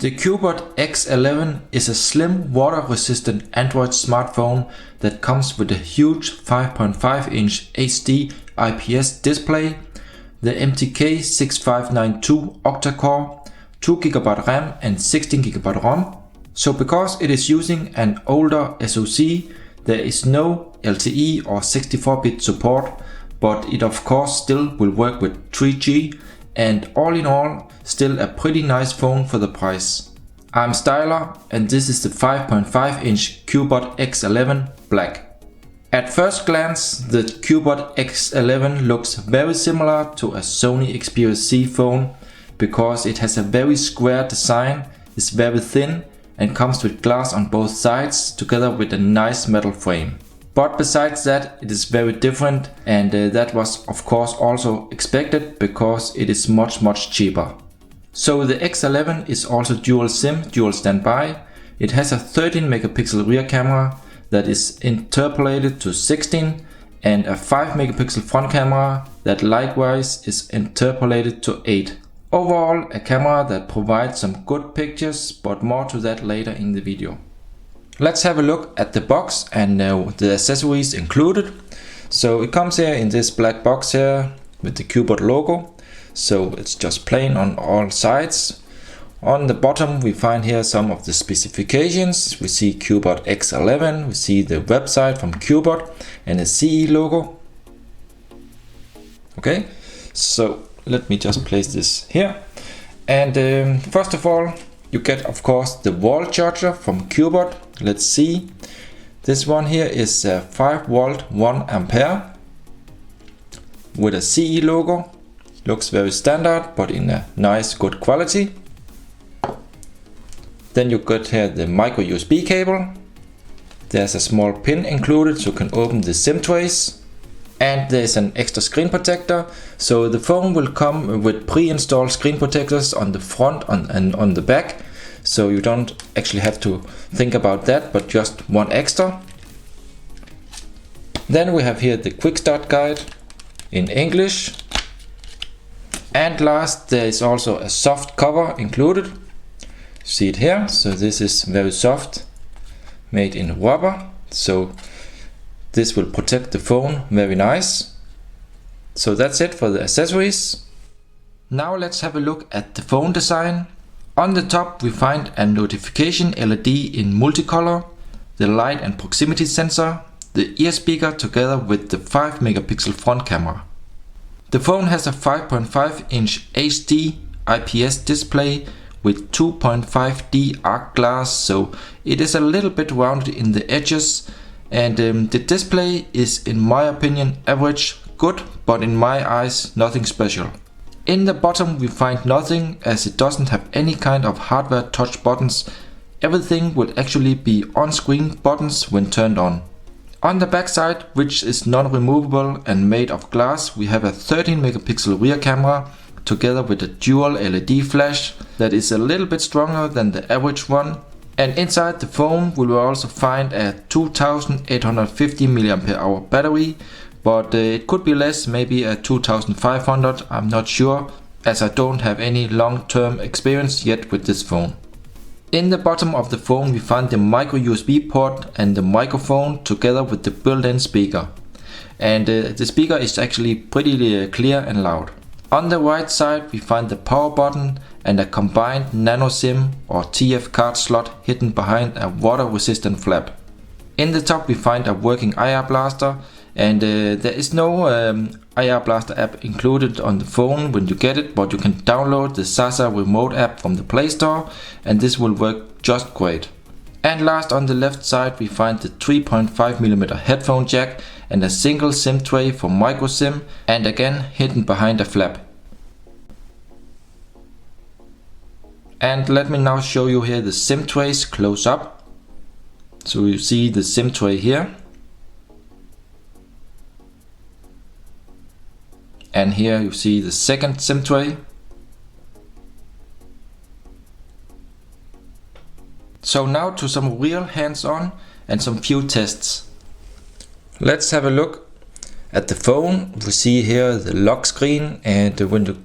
The Cubot X11 is a slim, water-resistant Android smartphone that comes with a huge 5.5-inch HD IPS display, the MT6592 Octa core, 2GB RAM and 16GB ROM. So because it is using an older SoC, there is no LTE or 64-bit support, but it of course still will work with 3G, and all in all, still a pretty nice phone for the price. I'm Styler and this is the 5.5-inch Cubot X11 Black. At first glance, the Cubot X11 looks very similar to a Sony Xperia Z phone because it has a very square design, is very thin and comes with glass on both sides together with a nice metal frame. But besides that, it is very different, and that was of course also expected because it is much cheaper. So the X11 is also dual SIM, dual standby. It has a 13 megapixel rear camera that is interpolated to 16 and a 5 megapixel front camera that likewise is interpolated to 8. Overall, a camera that provides some good pictures, but more to that later in the video. Let's have a look at the box and the accessories included. So it comes here in this black box here with the Cubot logo. So it's just plain on all sides. On the bottom we find here some of the specifications. We see Cubot X11, we see the website from Cubot and a CE logo. Okay, so let me just place this here. And first of all, you get of course the wall charger from Cubot. Let's see. This one here is a 5 volt 1 ampere with a CE logo. Looks very standard but in a nice good quality. Then you get here the micro USB cable. There's a small pin included so you can open the SIM trays. And there's an extra screen protector. So the phone will come with pre-installed screen protectors on the front and on the back. So you don't actually have to think about that, but just one extra. Then we have here the quick start guide in English. And last, there is also a soft cover included. See it here. So this is very soft, made in rubber. So this will protect the phone very nice. So that's it for the accessories. Now let's have a look at the phone design. On the top we find a notification LED in multicolor, the light and proximity sensor, the ear speaker together with the 5 megapixel front camera. The phone has a 5.5-inch HD IPS display with 2.5D arc glass, so it is a little bit rounded in the edges, and the display is in my opinion average, good, but in my eyes nothing special. In the bottom we find nothing, as it doesn't have any kind of hardware touch buttons. Everything will actually be on-screen buttons when turned on. On the back side, which is non-removable and made of glass, we have a 13 megapixel rear camera together with a dual LED flash that is a little bit stronger than the average one. And inside the phone we will also find a 2850 mAh battery, but it could be less, maybe a 2500, I'm not sure, as I don't have any long-term experience yet with this phone. In the bottom of the phone we find the micro USB port and the microphone together with the built-in speaker. And the speaker is actually pretty clear and loud. On the right side we find the power button and a combined Nano SIM or TF card slot hidden behind a water-resistant flap. In the top we find a working IR blaster, and there is no IR blaster app included on the phone when you get it, but you can download the Sasa remote app from the Play Store and this will work just great. And last, on the left side we find the 3.5mm headphone jack and a single SIM tray for micro SIM, and again hidden behind a flap. And let me now show you here the SIM trays close up. So you see the SIM tray here. And here you see the second SIM tray. So now to some real hands-on and some few tests. Let's have a look at the phone. We see here the lock screen, and when you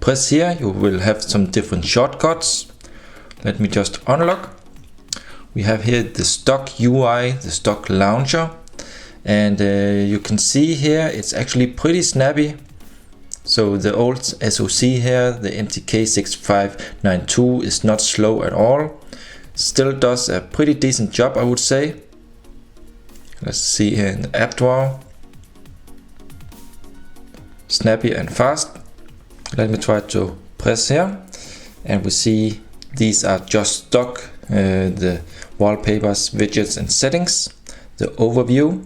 press here you will have some different shortcuts. Let me just unlock. We have here the stock UI, the stock launcher, and you can see here it's actually pretty snappy. So the old SoC here, the MT6592, is not slow at all. Still does a pretty decent job, I would say. Let's see here in the app drawer. Snappy and fast. Let me try to press here, and we see these are just stock, the wallpapers, widgets and settings, the overview.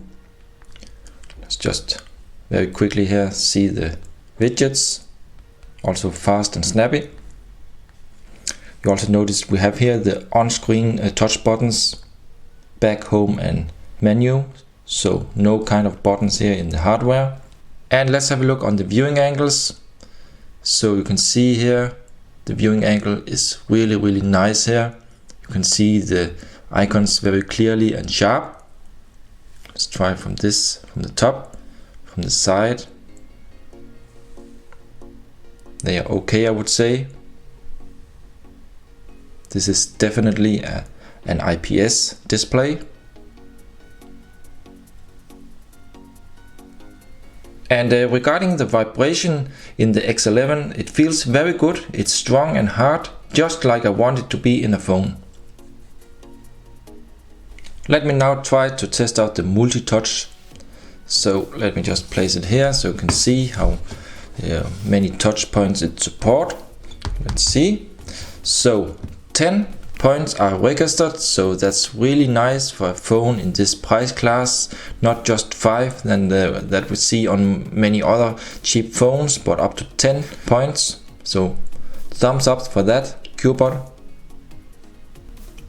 Let's just very quickly here see the widgets, also fast and snappy. You also notice we have here the on-screen touch buttons, back, home and menu, so no kind of buttons here in the hardware. And let's have a look on the viewing angles. So you can see here the viewing angle is really nice here. You can see the icons very clearly and sharp. Let's try from the top, from the side. They are okay, I would say. This is definitely an IPS display. And regarding the vibration in the X11, it feels very good. It's strong and hard, just like I want it to be in a phone. Let me now try to test out the Multitouch. So let me just place it here so you can see how many touch points it supports. Let's see. So 10 points are registered, so that's really nice for a phone in this price class. Not just 5 that we see on many other cheap phones, but up to 10 points. So thumbs up for that, Cubot.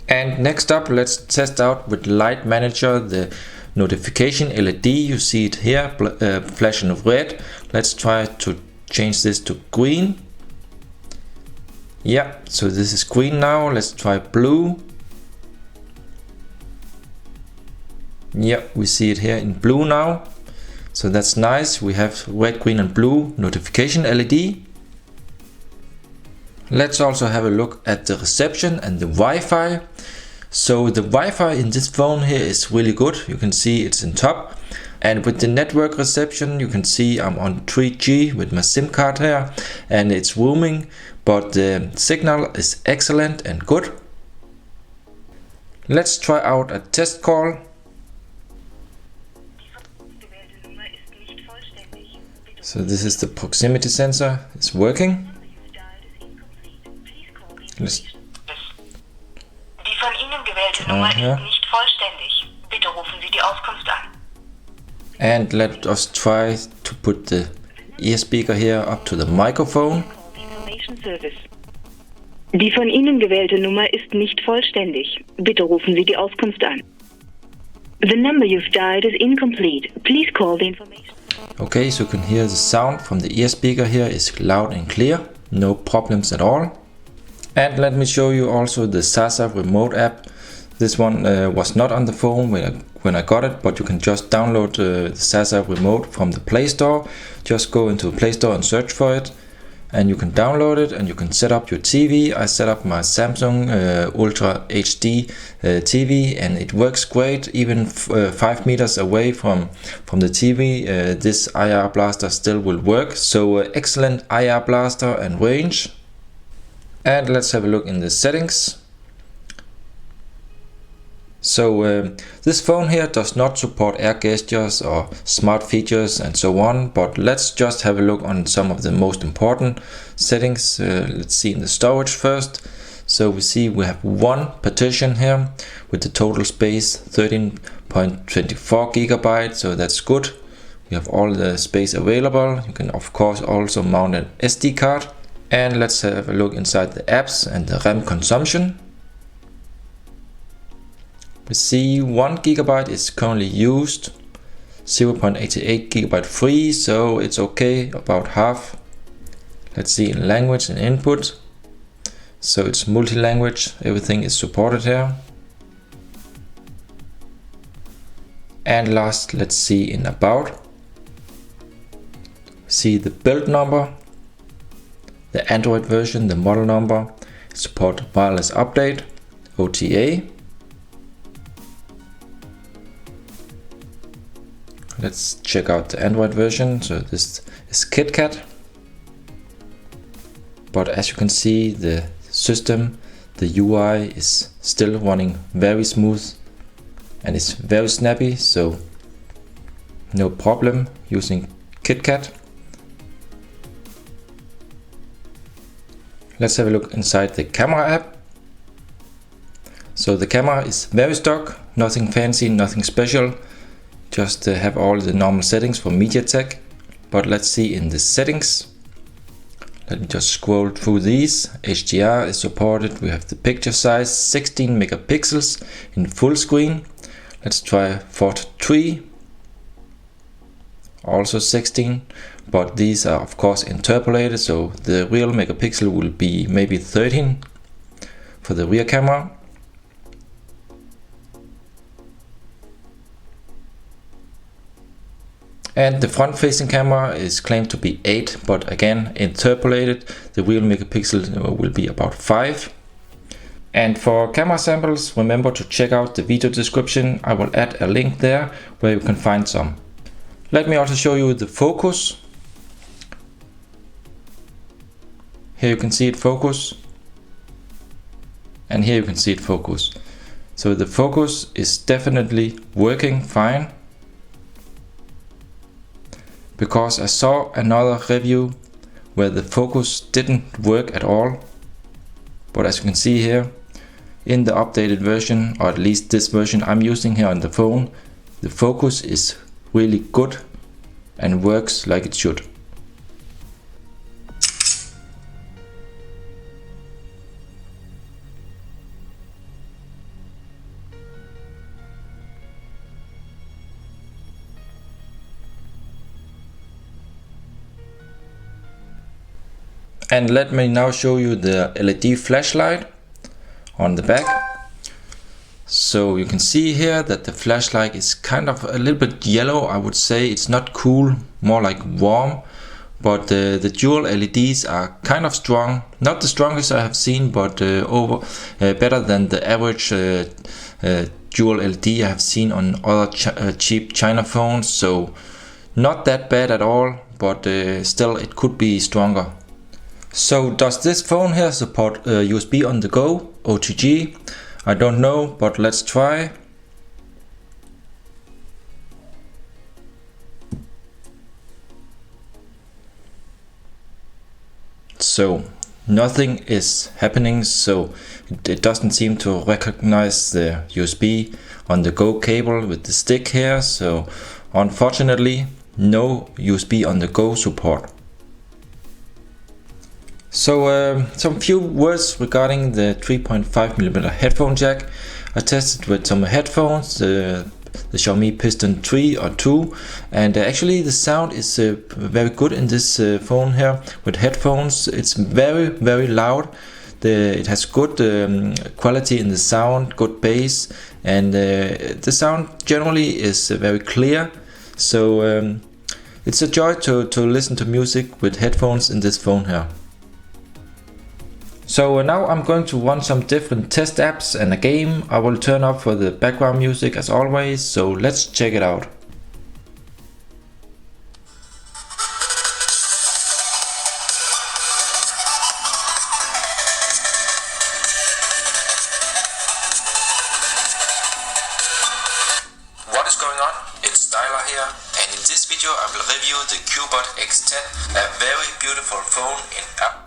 And next up, let's test out with Light Manager the notification LED. You see it here, flashing red. Let's try to change this to green. Yeah, so this is green now. Let's try blue. Yeah, we see it here in blue now. So that's nice. We have red, green and blue notification LED. Let's also have a look at the reception and the Wi-Fi. So the Wi-Fi in this phone here is really good. You can see it's in top. And with the network reception, you can see I'm on 3G with my SIM card here, and it's roaming, but the signal is excellent and good. Let's try out a test call. So this is the proximity sensor, it's working. Let's Die von Ihnen gewählte Nummer ist nicht vollständig. Bitte rufen Sie die Auskunft an. And let us try to put the ear speaker here up to the microphone. Die von Ihnen gewählte Nummer ist nicht vollständig. Bitte rufen Sie die Auskunft an. The number you've dialed is incomplete. Please call the information. Okay, so you can hear the sound from the ear speaker here is loud and clear. No problems at all. And let me show you also the Sasa remote app. This one was not on the phone when I got it, but you can just download the Sasa remote from the Play Store. Just go into the Play Store and search for it, and you can download it and you can set up your TV. I set up my Samsung Ultra HD TV, and it works great even 5 meters away from the TV. This IR blaster still will work, so excellent IR blaster and range. And let's have a look in the settings. So this phone here does not support air gestures or smart features and so on, but let's just have a look on some of the most important settings. Let's see in the storage first. So we see we have one partition here with the total space 13.24 gigabytes, so that's good. We have all the space available. You can of course also mount an SD card. And let's have a look inside the apps and the RAM consumption. We see 1 gigabyte is currently used, 0.88 gigabyte free, so it's okay, about half. Let's see in language and input. So it's multi-language, everything is supported here. And last, let's see in about. See the build number, the Android version, the model number, support wireless update, OTA. Let's check out the Android version. So this is KitKat. But as you can see, the system, the UI is still running very smooth and it's very snappy, so no problem using KitKat. Let's have a look inside the camera app. So the camera is very stock, nothing fancy, nothing special, just have all the normal settings for MediaTek. But let's see in the settings. Let me just scroll through these. HDR is supported. We have the picture size 16 megapixels in full screen. Let's try 4:3, also 16, but these are of course interpolated, so the real megapixel will be maybe 13 for the rear camera. And the front facing camera is claimed to be 8, but again interpolated. The real megapixel will be about 5. And for camera samples, remember to check out the video description. I will add a link there where you can find some. Let me also show you the focus. Here you can see it focus, and here you can see it focus. So the focus is definitely working fine, because I saw another review where the focus didn't work at all. But as you can see here, in the updated version, or at least this version I'm using here on the phone, the focus is really good and works like it should. And let me now show you the LED flashlight on the back. So you can see here that the flashlight is kind of a little bit yellow. I would say it's not cool, more like warm. But the dual LEDs are kind of strong. Not the strongest I have seen, but better than the average dual LED I have seen on other cheap China phones. So not that bad at all, but still it could be stronger. So does this phone here support USB on the go, OTG? I don't know, but let's try. So nothing is happening, so it doesn't seem to recognize the USB on the go cable with the stick here. So unfortunately, no USB on the go support. So some few words regarding the 3.5mm headphone jack. I tested with some headphones, the Xiaomi Piston 3 or 2, and actually the sound is very good in this phone here with headphones. It's very loud. It has good quality in the sound, good bass, and the sound generally is very clear. So it's a joy to listen to music with headphones in this phone here. So now I'm going to run some different test apps and a game. I will turn up for the background music as always, so let's check it out. What is going on? It's Styler here, and in this video I will review the Cubot X10, a very beautiful phone in app.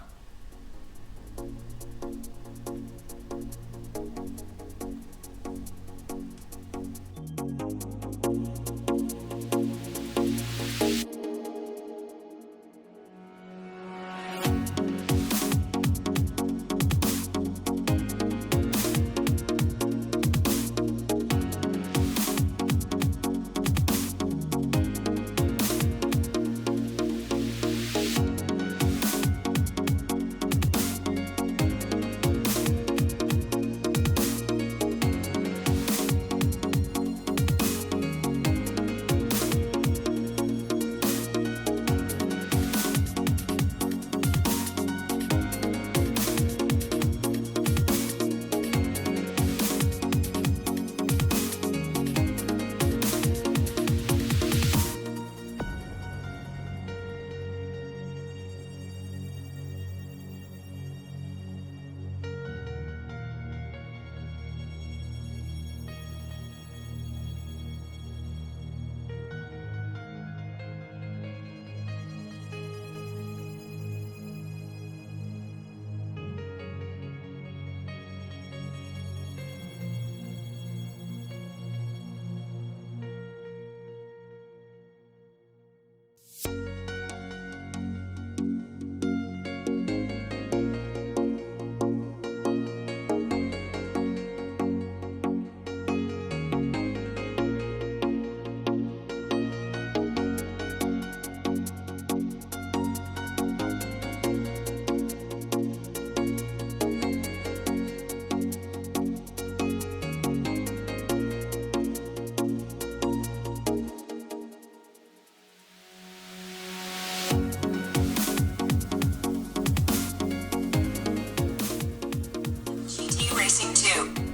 Racing 2.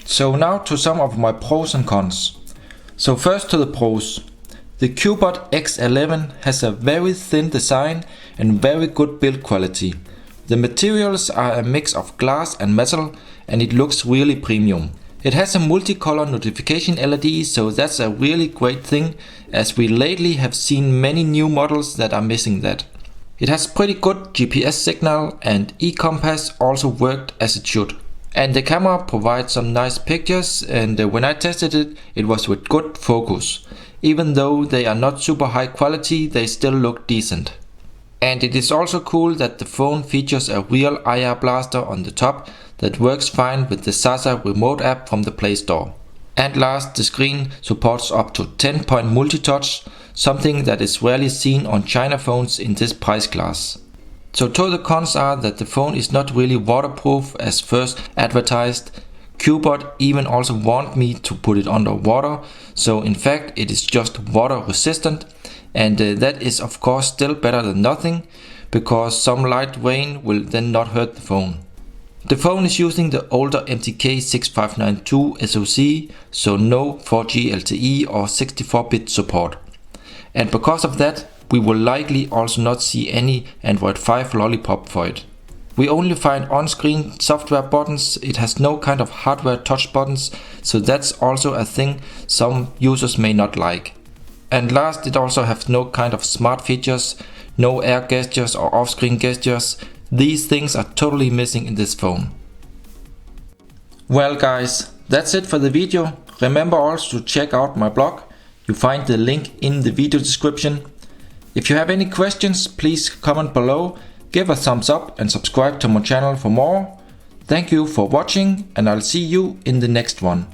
So now to some of my pros and cons. So first to the pros. The Cubot X11 has a very thin design and very good build quality. The materials are a mix of glass and metal and it looks really premium. It has a multicolor notification LED, so that's a really great thing, as we lately have seen many new models that are missing that. It has pretty good GPS signal and e-compass also worked as it should. And the camera provides some nice pictures, and when I tested it, it was with good focus. Even though they are not super high quality, they still look decent. And it is also cool that the phone features a real IR blaster on the top that works fine with the Sasa remote app from the Play Store. And last, the screen supports up to 10-point multitouch, something that is rarely seen on China phones in this price class. So to the cons are that the phone is not really waterproof as first advertised. Cubot even also warned me to put it under water, so in fact it is just water resistant, and that is of course still better than nothing, because some light rain will then not hurt the phone. The phone is using the older MT6592 SoC, so no 4G LTE or 64-bit support. And because of that, we will likely also not see any Android 5 lollipop for it. We only find on-screen software buttons, it has no kind of hardware touch buttons, so that's also a thing some users may not like. And last, it also has no kind of smart features, no air gestures or off-screen gestures. These things are totally missing in this phone. Well guys, that's it for the video. Remember also to check out my blog. You find the link in the video description. If you have any questions, please comment below, give a thumbs up and subscribe to my channel for more. Thank you for watching, and I'll see you in the next one.